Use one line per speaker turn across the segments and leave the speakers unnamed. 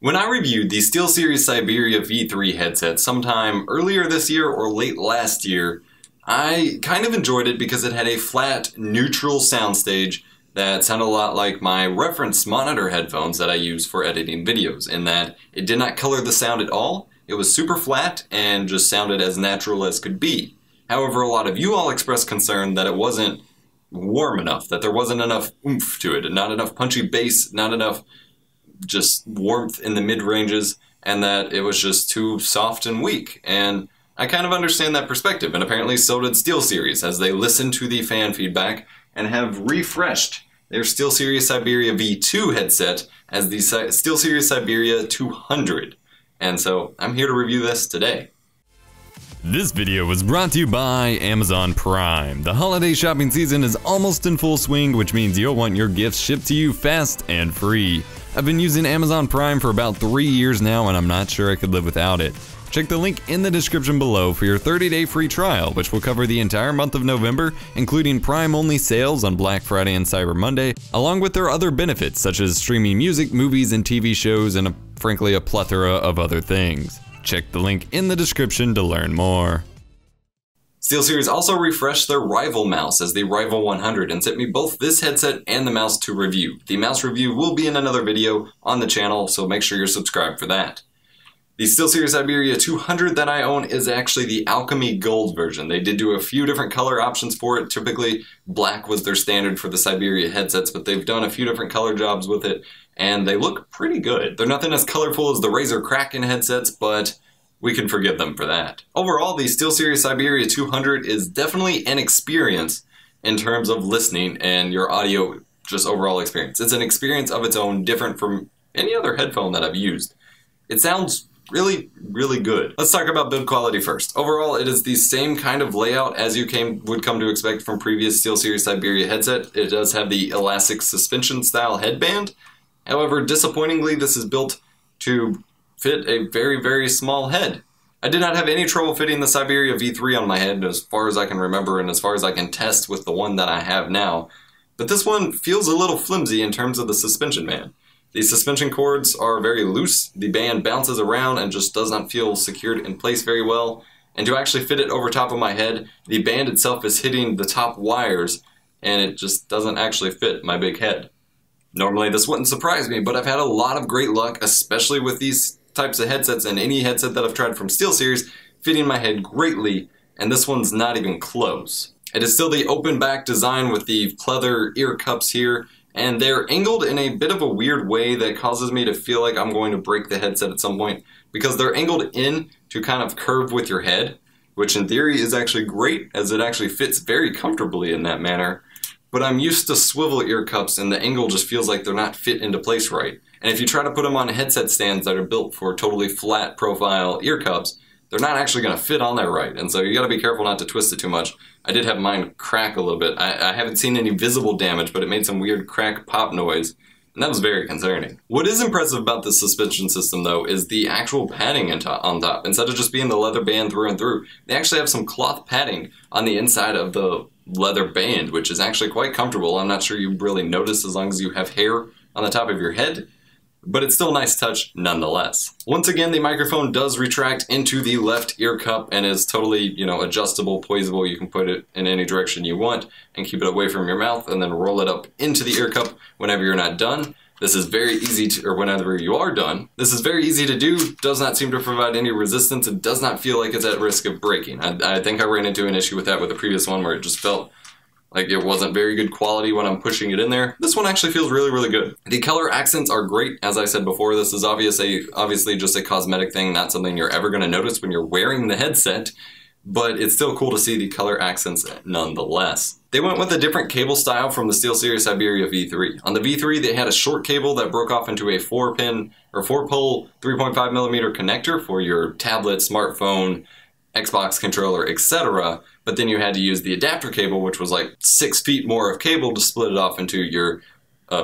When I reviewed the SteelSeries Siberia V3 headset sometime earlier this year or late last year, I kind of enjoyed it because it had a flat, neutral soundstage that sounded a lot like my reference monitor headphones that I use for editing videos, in that it did not color the sound at all. It was super flat and just sounded as natural as could be. However, a lot of you all expressed concern that it wasn't warm enough, that there wasn't enough oomph to it, not enough punchy bass, not enough just warmth in the mid-ranges, and that it was just too soft and weak. And I kind of understand that perspective, and apparently so did SteelSeries, as they listened to the fan feedback and have refreshed their SteelSeries Siberia V2 headset as the SteelSeries Siberia 200. And so I'm here to review this today.
This video was brought to you by Amazon Prime. The holiday shopping season is almost in full swing, which means you'll want your gifts shipped to you fast and free. I've been using Amazon Prime for about 3 years now, and I'm not sure I could live without it. Check the link in the description below for your 30-day free trial, which will cover the entire month of November, including Prime-only sales on Black Friday and Cyber Monday, along with their other benefits such as streaming music, movies, and TV shows, and frankly a plethora of other things. Check the link in the description to learn more.
SteelSeries also refreshed their rival mouse as the Rival 100 and sent me both this headset and the mouse to review. The mouse review will be in another video on the channel, so make sure you're subscribed for that. The SteelSeries Siberia 200 that I own is actually the Alchemy Gold version. They did do a few different color options for it. Typically, black was their standard for the Siberia headsets, but they've done a few different color jobs with it, and they look pretty good. They're nothing as colorful as the Razer Kraken headsets, but we can forgive them for that. Overall, the SteelSeries Siberia 200 is definitely an experience in terms of listening and your audio, just overall experience. It's an experience of its own, different from any other headphone that I've used. It sounds really, really good. Let's talk about build quality first. Overall, it is the same kind of layout as you would come to expect from previous SteelSeries Siberia headset. It does have the elastic suspension style headband. However, disappointingly, this is built to fit a very, very small head. I did not have any trouble fitting the Siberia V3 on my head as far as I can remember and as far as I can test with the one that I have now. But this one feels a little flimsy in terms of the suspension band. The suspension cords are very loose, the band bounces around and just does not feel secured in place very well. And to actually fit it over top of my head, the band itself is hitting the top wires and it just doesn't actually fit my big head. Normally this wouldn't surprise me, but I've had a lot of great luck, especially with these types of headsets and any headset that I've tried from SteelSeries, fitting my head greatly, and this one's not even close. It is still the open back design with the pleather ear cups here, and they're angled in a bit of a weird way that causes me to feel like I'm going to break the headset at some point, because they're angled in to kind of curve with your head, which in theory is actually great, as it actually fits very comfortably in that manner. But I'm used to swivel ear cups and the angle just feels like they're not fit into place right. And if you try to put them on headset stands that are built for totally flat profile ear cups, they're not actually going to fit on there right. And so you got to be careful not to twist it too much. I did have mine crack a little bit. I haven't seen any visible damage, but it made some weird crack pop noise. And that was very concerning. What is impressive about this suspension system though is the actual padding on top. Instead of just being the leather band through and through, they actually have some cloth padding on the inside of the leather band, which is actually quite comfortable. I'm not sure you really notice as long as you have hair on the top of your head, but it's still a nice touch nonetheless. Once again, the microphone does retract into the left ear cup and is totally, adjustable, poisable. You can put it in any direction you want and keep it away from your mouth and then roll it up into the ear cup whenever you're not done. This is very easy to, or whenever you are done. This is very easy to do, does not seem to provide any resistance, and does not feel like it's at risk of breaking. I think I ran into an issue with that with the previous one where it just felt like it wasn't very good quality when I'm pushing it in there. This one actually feels really, really good. The color accents are great. As I said before, this is obviously just a cosmetic thing, not something you're ever going to notice when you're wearing the headset, but it's still cool to see the color accents nonetheless. They went with a different cable style from the SteelSeries Siberia V3. On the V3, they had a short cable that broke off into a 4-pin or 4-pole 3.5mm connector for your tablet, smartphone, Xbox controller, etc. But then you had to use the adapter cable, which was like 6 feet more of cable to split it off into your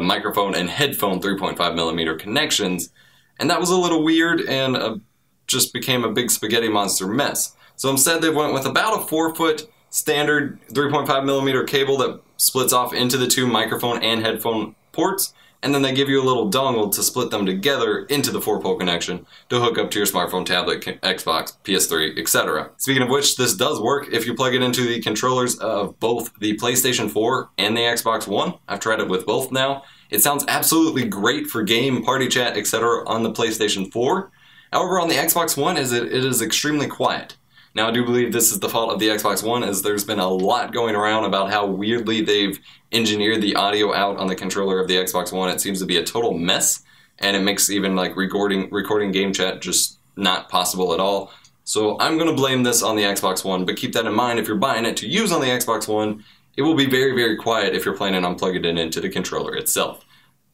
microphone and headphone 3.5mm connections. And that was a little weird and just became a big spaghetti monster mess. So instead they went with about a 4-foot standard 3.5mm cable that splits off into the two microphone and headphone ports, and then they give you a little dongle to split them together into the 4-pole connection to hook up to your smartphone, tablet, Xbox, PS3, etc. Speaking of which, this does work if you plug it into the controllers of both the PlayStation 4 and the Xbox One. I've tried it with both now. It sounds absolutely great for game, party chat, etc. on the PlayStation 4. However, on the Xbox One, it is extremely quiet. Now, I do believe this is the fault of the Xbox One, as there's been a lot going around about how weirdly they've engineered the audio out on the controller of the Xbox One. It seems to be a total mess, and it makes even like recording game chat just not possible at all. So I'm going to blame this on the Xbox One, but keep that in mind if you're buying it to use on the Xbox One. It will be very, very quiet if you're planning on plugging it into the controller itself.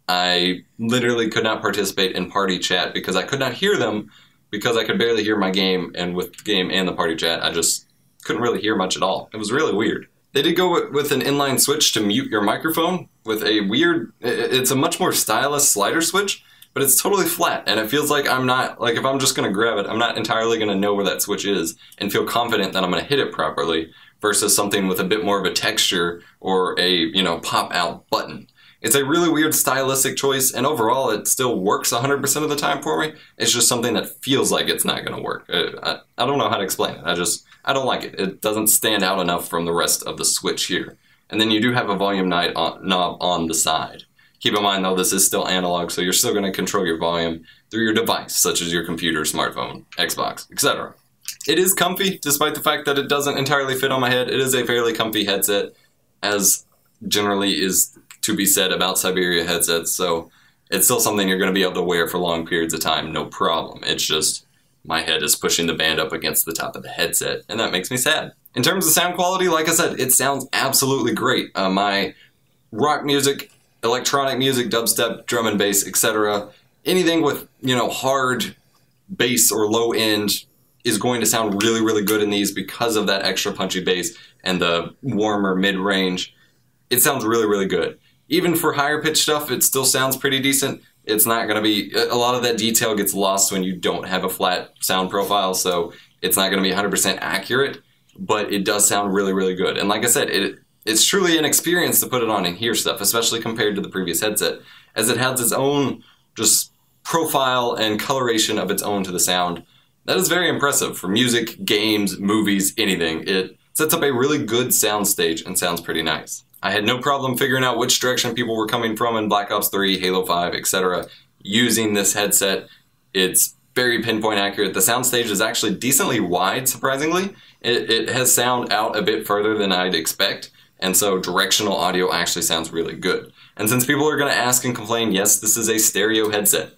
I literally could not participate in party chat because I could not hear them, because I could barely hear my game, and with the game and the party chat, I just couldn't really hear much at all. It was really weird. They did go with an inline switch to mute your microphone with a weird, it's a much more stylish slider switch, but it's totally flat, and it feels like I'm not, like if I'm just gonna grab it, I'm not entirely gonna know where that switch is and feel confident that I'm gonna hit it properly versus something with a bit more of a texture or a, you know, pop out button. It's a really weird stylistic choice, and overall it still works 100% of the time for me. It's just something that feels like it's not going to work. I don't know how to explain it. I don't like it. It doesn't stand out enough from the rest of the switch here. And then you do have a volume knob on the side. Keep in mind though, this is still analog, so you're still going to control your volume through your device, such as your computer, smartphone, Xbox, etc. It is comfy, despite the fact that it doesn't entirely fit on my head. It is a fairly comfy headset, as generally is to be said about Syberia headsets, so it's still something you're going to be able to wear for long periods of time, no problem. It's just my head is pushing the band up against the top of the headset, and that makes me sad. In terms of sound quality, like I said, it sounds absolutely great. My rock music, electronic music, dubstep, drum and bass, etc., anything with, you know, hard bass or low end is going to sound really, really good in these because of that extra punchy bass and the warmer mid-range. It sounds really, really good. Even for higher pitch stuff, it still sounds pretty decent. It's not going to be, a lot of that detail gets lost when you don't have a flat sound profile, so it's not going to be 100% accurate, but it does sound really, really good. And like I said, it's truly an experience to put it on and hear stuff, especially compared to the previous headset, as it has its own just profile and coloration of its own to the sound. That is very impressive for music, games, movies, anything. It sets up a really good soundstage and sounds pretty nice. I had no problem figuring out which direction people were coming from in Black Ops 3, Halo 5, etc. using this headset. It's very pinpoint accurate. The soundstage is actually decently wide, surprisingly. It has sound out a bit further than I'd expect, and so directional audio actually sounds really good. And since people are going to ask and complain, yes, this is a stereo headset.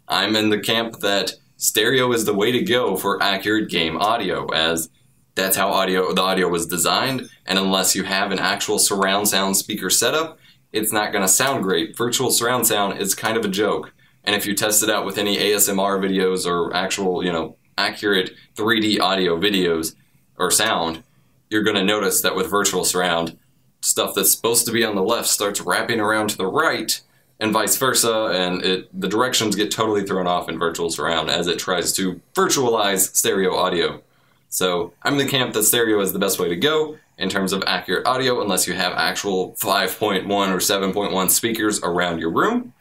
I'm in the camp that stereo is the way to go for accurate game audio, as that's how the audio was designed, and unless you have an actual surround sound speaker setup, it's not going to sound great. Virtual surround sound is kind of a joke, and if you test it out with any ASMR videos or actual, you know, accurate 3D audio videos or sound, you're going to notice that with virtual surround, stuff that's supposed to be on the left starts wrapping around to the right, and vice versa, and the directions get totally thrown off in virtual surround as it tries to virtualize stereo audio. So I'm in the camp that stereo is the best way to go in terms of accurate audio, unless you have actual 5.1 or 7.1 speakers around your room.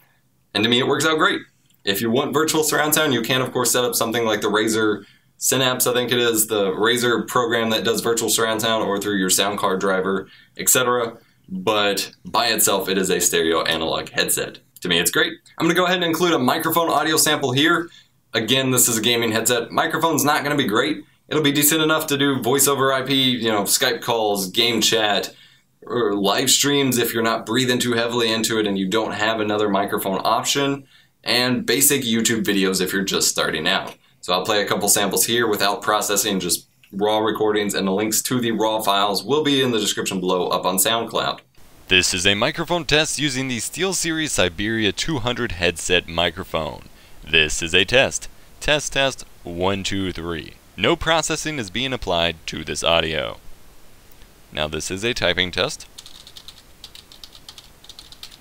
And to me, it works out great. If you want virtual surround sound, you can, of course, set up something like the Razer Synapse, I think it is, the Razer program that does virtual surround sound, or through your sound card driver, etc. But by itself, it is a stereo analog headset. To me, it's great. I'm going to go ahead and include a microphone audio sample here. Again, this is a gaming headset. Microphone's not going to be great. It'll be decent enough to do voice over IP, you know, Skype calls, game chat, or live streams if you're not breathing too heavily into it and you don't have another microphone option, and basic YouTube videos if you're just starting out. So I'll play a couple samples here without processing, just raw recordings, and the links to the raw files will be in the description below up on SoundCloud.
This is a microphone test using the SteelSeries Syberia 200 headset microphone. This is a test. Test 1, 2, 3. No processing is being applied to this audio. Now this is a typing test.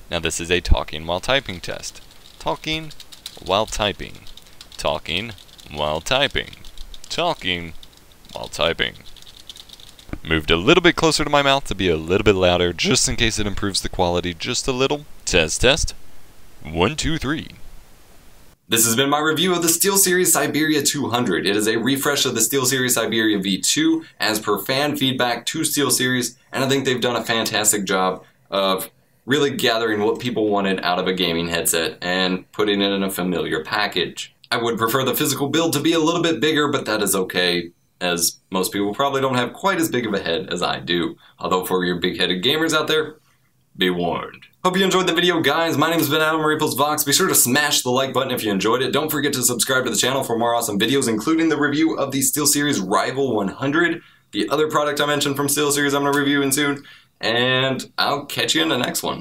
Now this is a talking while typing test. Talking while typing. Talking while typing. Talking while typing. Moved a little bit closer to my mouth to be a little bit louder, just in case it improves the quality just a little. Test. 1, 2, 3.
This has been my review of the SteelSeries Siberia 200. It is a refresh of the SteelSeries Siberia V2 as per fan feedback to SteelSeries, and I think they've done a fantastic job of really gathering what people wanted out of a gaming headset and putting it in a familiar package. I would prefer the physical build to be a little bit bigger, but that is okay, as most people probably don't have quite as big of a head as I do. Although for your big-headed gamers out there, be warned. Hope you enjoyed the video, guys. My name's been Adam Vox. Be sure to smash the like button if you enjoyed it. Don't forget to subscribe to the channel for more awesome videos, including the review of the SteelSeries Rival 100, the other product I mentioned from SteelSeries I'm going to review soon, and I'll catch you in the next one.